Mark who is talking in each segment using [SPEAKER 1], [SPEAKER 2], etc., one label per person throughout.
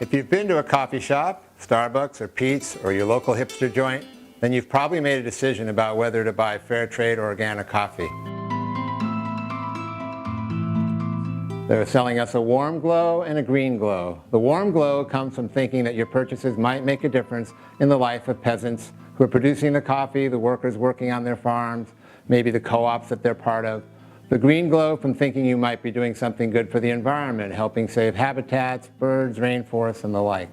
[SPEAKER 1] If you've been to a coffee shop, Starbucks or Pete's or your local hipster joint, then you've probably made a decision about whether to buy fair trade or organic coffee. They're selling us a warm glow and a green glow. The warm glow comes from thinking that your purchases might make a difference in the life of peasants who are producing the coffee, the workers working on their farms, maybe the co-ops that they're part of. The green glow from thinking you might be doing something good for the environment, helping save habitats, birds, rainforests, and the like.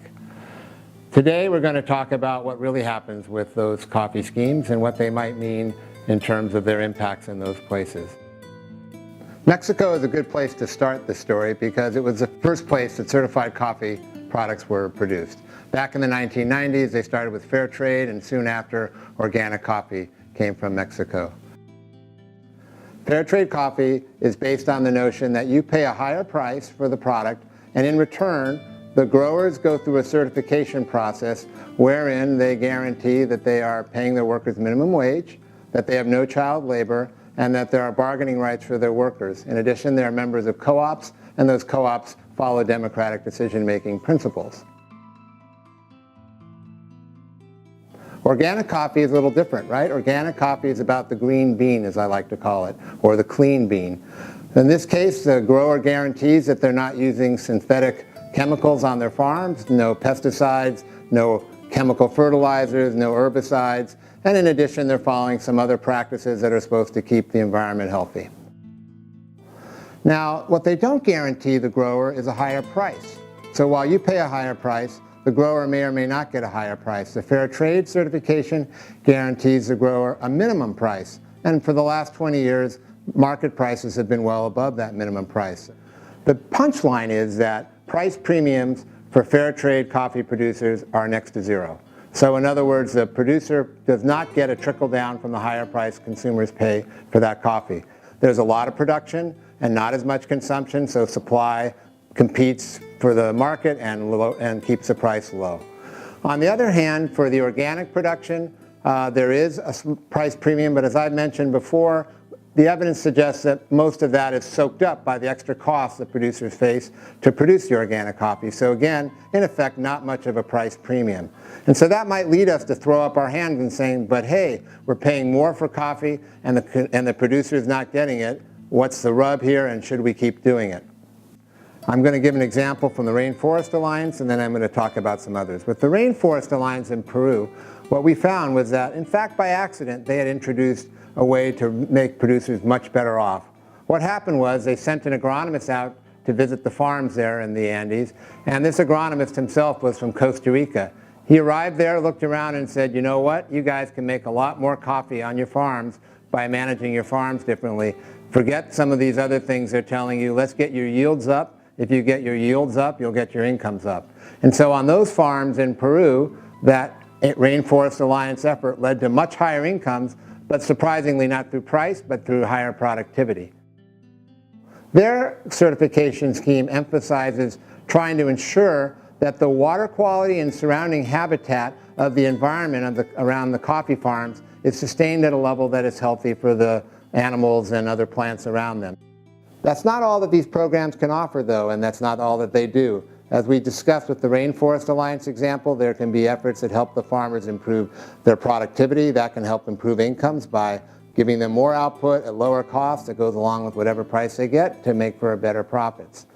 [SPEAKER 1] Today we're going to talk about what really happens with those coffee schemes and what they might mean in terms of their impacts in those places. Mexico is a good place to start this story because it was the first place that certified coffee products were produced. Back in the 1990s, they started with fair trade, and soon after, organic coffee came from Mexico. Fair trade coffee is based on the notion that you pay a higher price for the product, and in return, the growers go through a certification process wherein they guarantee that they are paying their workers minimum wage, that they have no child labor, and that there are bargaining rights for their workers. In addition, they are members of co-ops, and those co-ops follow democratic decision-making principles. Organic coffee is a little different, right? Organic coffee is about the green bean, as I like to call it, or the clean bean. In this case, the grower guarantees that they're not using synthetic chemicals on their farms, no pesticides, no chemical fertilizers, no herbicides, and in addition, they're following some other practices that are supposed to keep the environment healthy. Now, what they don't guarantee the grower is a higher price. So while you pay a higher price, the grower may or may not get a higher price. The fair trade certification guarantees the grower a minimum price. And for the last 20 years, market prices have been well above that minimum price. The punchline is that price premiums for fair trade coffee producers are next to zero. So in other words, the producer does not get a trickle down from the higher price consumers pay for that coffee. There's a lot of production and not as much consumption, so supply competes for the market and keeps the price low. On the other hand, for the organic production, there is a price premium, but as I've mentioned before, the evidence suggests that most of that is soaked up by the extra costs that producers face to produce the organic coffee. So again, in effect, not much of a price premium. And so that might lead us to throw up our hands and saying, but hey, we're paying more for coffee and the producer is not getting it. What's the rub here, and should we keep doing it? I'm going to give an example from the Rainforest Alliance, and then I'm going to talk about some others. With the Rainforest Alliance in Peru, what we found was that, in fact, by accident, they had introduced a way to make producers much better off. What happened was they sent an agronomist out to visit the farms there in the Andes, and this agronomist himself was from Costa Rica. He arrived there, looked around, and said, you know what, you guys can make a lot more coffee on your farms by managing your farms differently. Forget some of these other things they're telling you. Let's get your yields up. If you get your yields up, you'll get your incomes up. And so on those farms in Peru, that Rainforest Alliance effort led to much higher incomes, but surprisingly not through price, but through higher productivity. Their certification scheme emphasizes trying to ensure that the water quality and surrounding habitat of the environment around the coffee farms is sustained at a level that is healthy for the animals and other plants around them. That's not all that these programs can offer, though, and that's not all that they do. As we discussed with the Rainforest Alliance example, there can be efforts that help the farmers improve their productivity. That can help improve incomes by giving them more output at lower cost that goes along with whatever price they get to make for better profits.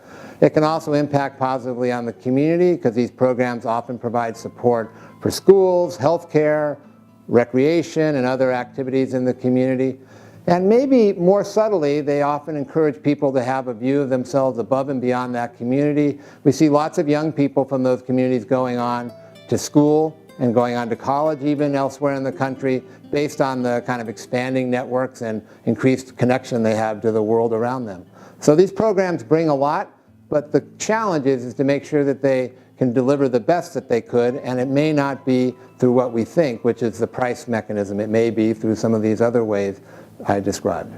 [SPEAKER 1] It can also impact positively on the community because these programs often provide support for schools, healthcare, recreation, and other activities in the community. And maybe more subtly, they often encourage people to have a view of themselves above and beyond that community. We see lots of young people from those communities going on to school and going on to college even elsewhere in the country based on the kind of expanding networks and increased connection they have to the world around them. So these programs bring a lot, but the challenge is to make sure that they can deliver the best that they could, and it may not be through what we think, which is the price mechanism. It may be through some of these other ways I described.